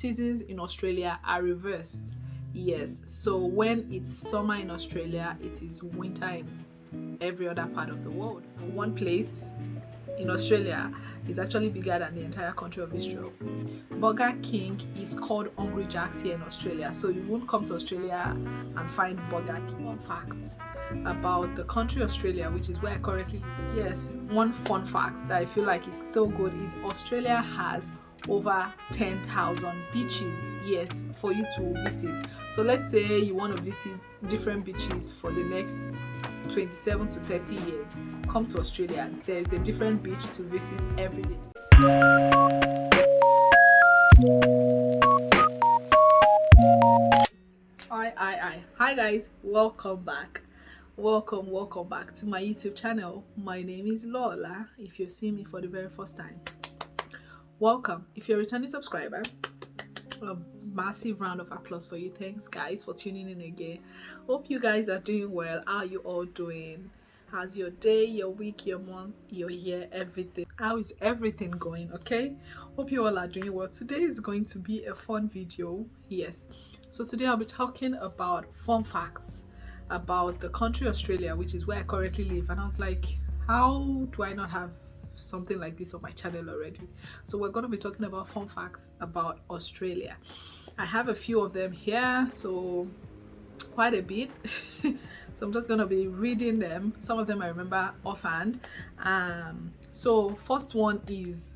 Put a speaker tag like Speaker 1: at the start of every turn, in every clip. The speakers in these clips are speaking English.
Speaker 1: seasons in Australia are reversed. Yes, so when it's summer in Australia, it is winter in every other part of the world. One place in Australia is actually bigger than the entire country of Israel. Burger King is called Hungry Jack's here in Australia, so you won't come to Australia and find Burger King. Fun facts about the country Australia, which is where I currently live. Yes, one fun fact that I feel like is so good is Australia has over 10,000 beaches, yes, for you to visit. So let's say you want to visit different beaches for the next 27 to 30 years, come to Australia. There's a different beach to visit every day. Hi guys, welcome back to my YouTube channel. My name is Lola. If you're seeing me for the very first time, welcome. If you're a returning subscriber, a massive round of applause for you. Thanks guys for tuning in again. Hope you guys are doing well. How are you all doing? How's your day, your week, your month, your year, everything? How is everything going? Okay, hope you all are doing well. Today is going to be a fun video. Yes, so today I'll be talking about fun facts about the country Australia, which is where I currently live. And I was like, how do I not have something like this on my channel already? So we're going to be talking about fun facts about Australia. I have a few of them here, so quite a bit. So I'm just going to be reading them. Some of them I remember offhand. So first one is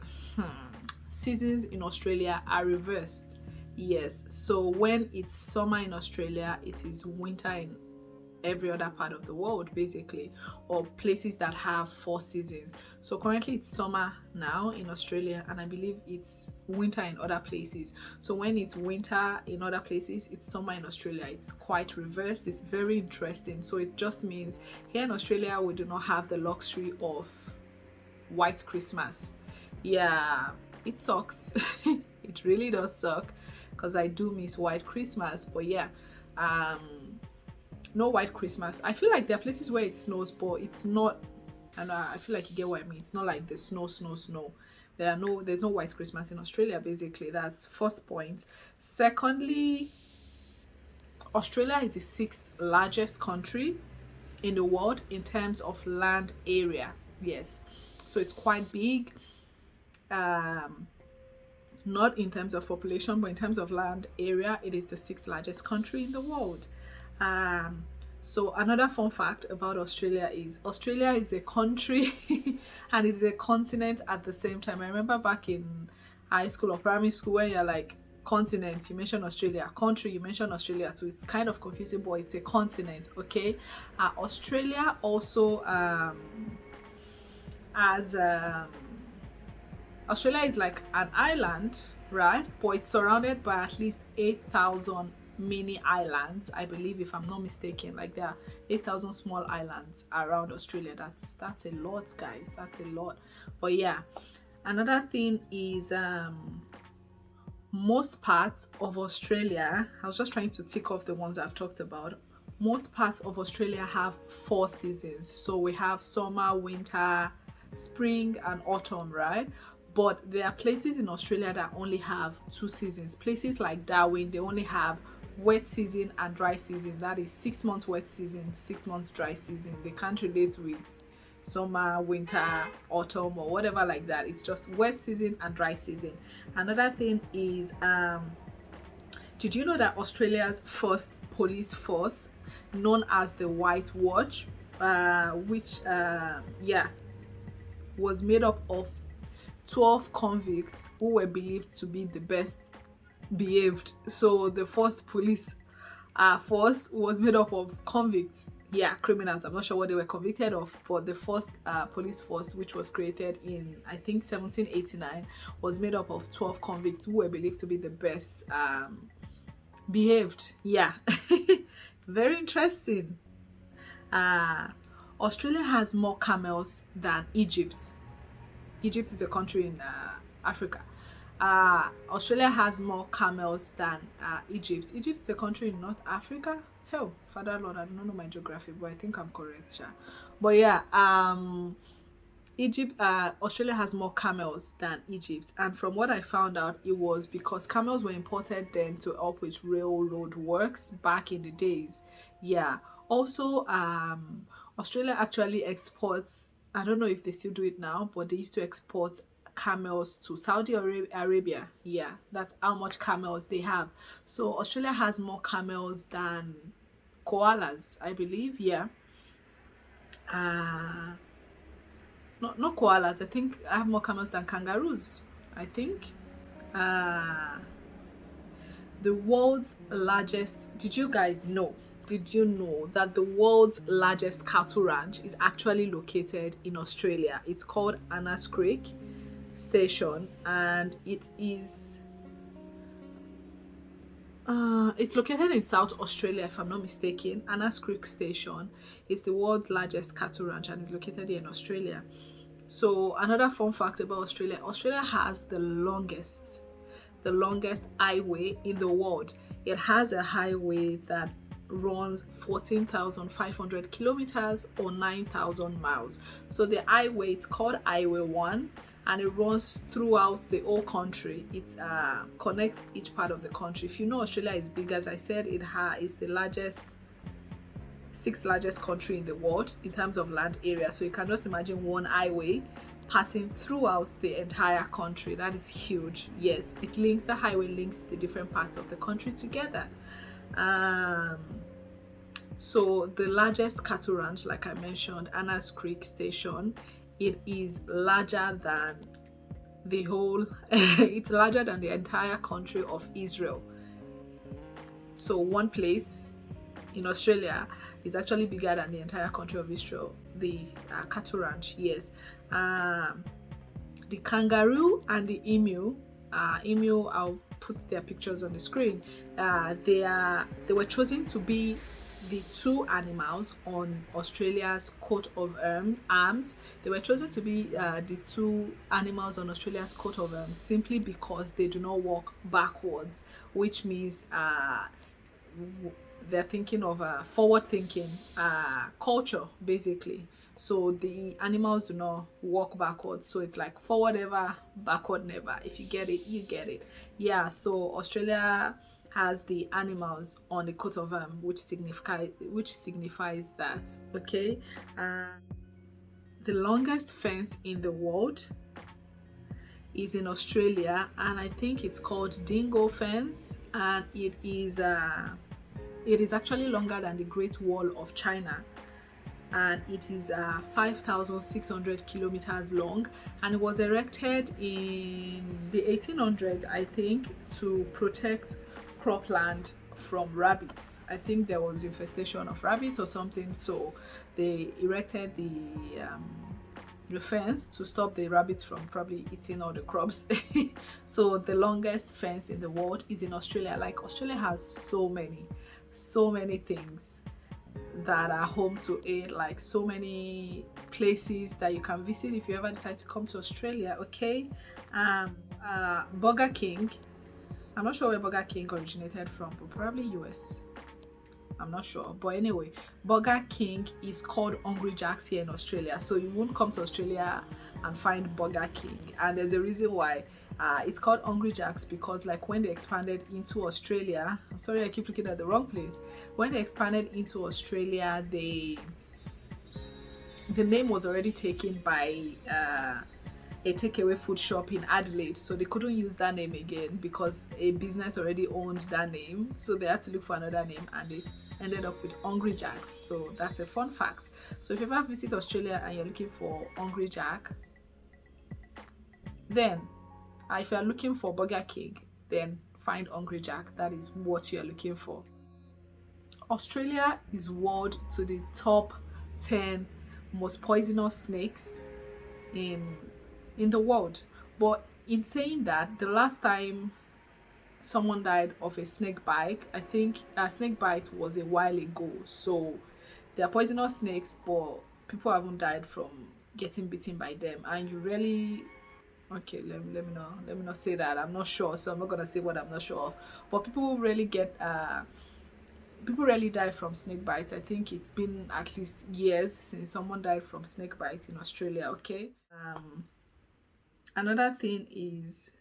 Speaker 1: seasons in Australia are reversed. Yes, so when it's summer in Australia, it is winter in every other part of the world, basically, or places that have 4 seasons. So currently it's summer now in Australia, and I believe it's winter in other places. So when it's winter in other places, it's summer in Australia. It's quite reversed. It's very interesting. So it just means here in Australia we do not have the luxury of white Christmas. Yeah, it sucks. It really does suck, because I do miss white Christmas. But yeah, no white Christmas. I feel like there are places where it snows, but it's not, and I feel like you get what I mean. It's not like the snow. There's no white Christmas in Australia, basically. That's first point. Secondly, Australia is the 6th largest country in the world in terms of land area. Yes, so it's quite big. Not in terms of population, but in terms of land area, it is the 6th largest country in the world. So another fun fact about Australia is a country and it is a continent at the same time. I remember back in high school or primary school, when you're like continent, you mention Australia, country, you mention Australia, so it's kind of confusing, but it's a continent. Okay, Australia also Australia is like an island, right? But it's surrounded by at least 8,000 mini islands, I believe, if I'm not mistaken. Like there are 8,000 small islands around Australia. That's a lot, guys. That's a lot. But yeah, another thing is most parts of Australia, I was just trying to tick off the ones I've talked about. Most parts of Australia have 4 seasons. So we have summer, winter, spring and autumn, right? But there are places in Australia that only have 2 seasons. Places like Darwin, they only have wet season and dry season. That is 6 months wet season, 6 months dry season. They can't relate with summer, winter, autumn or whatever like that. It's just wet season and dry season. Another thing is, did you know that Australia's first police force, known as the White Watch, which was made up of 12 convicts who were believed to be the best behaved. So the first police force was made up of convicts, criminals. I'm not sure what they were convicted of, but the first police force, which was created in I think 1789, was made up of 12 convicts who were believed to be the best behaved. Very interesting. Australia has more camels than Egypt. Egypt is a country in Africa. Australia has more camels than Egypt. Egypt is a country in North Africa. Hell, Father Lord, I don't know my geography, but I think I'm correct. But yeah, Australia has more camels than Egypt, and from what I found out, it was because camels were imported then to help with railroad works back in the days. Yeah. Also, Australia actually exports. I don't know if they still do it now, but they used to export camels to Saudi Arabia. Yeah, that's how much camels they have. So Australia has more camels than koalas, I believe. Yeah. Uh, not koalas. I think I have more camels than kangaroos. I think. Uh, the world's largest. Did you guys know? Did you know that the world's largest cattle ranch is actually located in Australia? It's called Annas Creek Station, and it's located in South Australia, if I'm not mistaken. Annas Creek Station is the world's largest cattle ranch and is located in Australia. So another fun fact about Australia: Australia has the longest highway in the world. It has a highway that runs 14,500 kilometers or 9,000 miles. So the highway, it's called Highway 1, and it runs throughout the whole country. It connects each part of the country. If you know, Australia is big. As I said, is the sixth largest country in the world in terms of land area. So you can just imagine one highway passing throughout the entire country. That is huge. Yes, the highway links the different parts of the country together. So the largest cattle ranch, like I mentioned, Annas Creek Station, it is larger than the whole it's larger than the entire country of Israel. So one place in Australia is actually bigger than the entire country of Israel. The cattle ranch, yes. The kangaroo and the emu, I'll put their pictures on the screen. They were chosen to be the two animals on Australia's coat of arms. They were chosen to be the two animals on Australia's coat of arms simply because they do not walk backwards, which means they're thinking of a forward-thinking culture, basically. So the animals do not walk backwards. So it's like forward ever, backward never. If you get it, you get it. Yeah. So Australia has the animals on the coat of arm, which signifies that. Okay. The longest fence in the world is in Australia, and I think it's called Dingo Fence, and it is actually longer than the Great Wall of China, and it is 5,600 kilometers long, and it was erected in the 1800s, I think, to protect cropland from rabbits. I think there was infestation of rabbits or something, so they erected the fence to stop the rabbits from probably eating all the crops. So the longest fence in the world is in Australia. Like, Australia has so many things that are home to it, like so many places that you can visit if you ever decide to come to Australia. Okay. Burger King, I'm not sure where Burger King originated from, but probably US. I'm not sure, but anyway, Burger King is called Hungry Jack's here in Australia. So you won't come to Australia and find Burger King, and there's a reason why. It's called Hungry Jack's because, like, when they expanded into Australia, I'm sorry, I keep looking at the wrong place. When they expanded into Australia, the name was already taken by a takeaway food shop in Adelaide, so they couldn't use that name again because a business already owned that name, so they had to look for another name, and they ended up with Hungry Jack's. So that's a fun fact. So if you ever visit Australia and you're looking for Hungry Jack, then if you're looking for Burger King, then find Hungry Jack. That is what you're looking for. Australia is world to the top 10 most poisonous snakes in the world. But in saying that, the last time someone died of a snake bite, I think a snake bite was a while ago. So they are poisonous snakes, but people haven't died from getting bitten by them. And you really, okay, let me not say that. I'm not sure, so I'm not gonna say what I'm not sure of. But people really die from snake bites. I think it's been at least years since someone died from snake bites in Australia. Okay. Another thing is,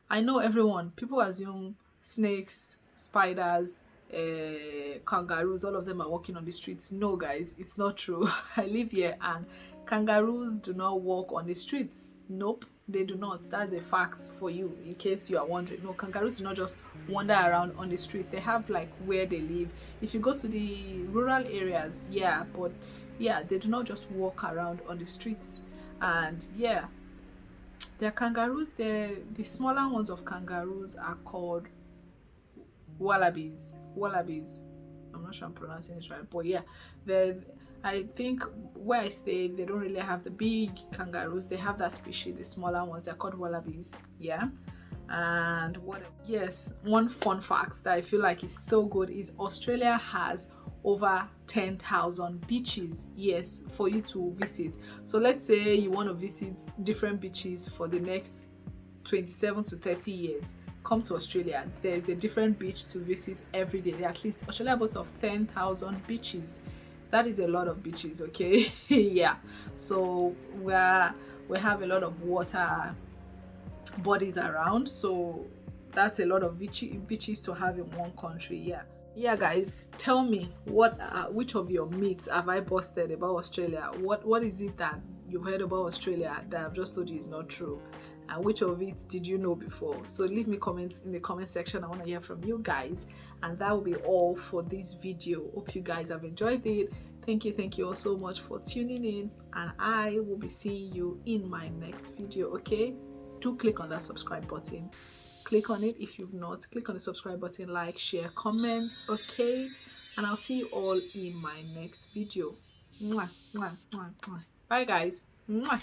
Speaker 1: I know people assume snakes, spiders, kangaroos, all of them are walking on the streets. No, guys, it's not true. I live here and kangaroos do not walk on the streets. Nope, they do not. That's a fact for you, in case you are wondering. No, kangaroos do not just wander around on the street. They have like where they live. If you go to the rural areas, yeah, but yeah, they do not just walk around on the streets. And yeah, they're kangaroos. The smaller ones of kangaroos are called wallabies. Wallabies. I'm not sure I'm pronouncing it right, but yeah, I think where I stay, they don't really have the big kangaroos. They have that species, the smaller ones. They're called wallabies. Yeah. And yes, one fun fact that I feel like is so good is Australia has over 10,000 beaches, yes, for you to visit. So let's say you want to visit different beaches for the next 27 to 30 years. Come to Australia. There's a different beach to visit every day. At least Australia boasts of 10,000 beaches. That is a lot of beaches, okay? Yeah. So we have a lot of water bodies around, so that's a lot of beaches to have in one country. Yeah, guys, tell me which of your myths have I busted about Australia? What is it that you've heard about Australia that I've just told you is not true, and which of it did you know before? So leave me comments in the comment section. I want to hear from you guys, and that will be all for this video. Hope you guys have enjoyed it. Thank you all so much for tuning in, and I will be seeing you in my next video. Okay, do click on that subscribe button. Click on it if you've not. Click on the subscribe button, like, share, comment, okay? And I'll see you all in my next video. Mwah, mwah, mwah, mwah. Bye, guys. Mwah.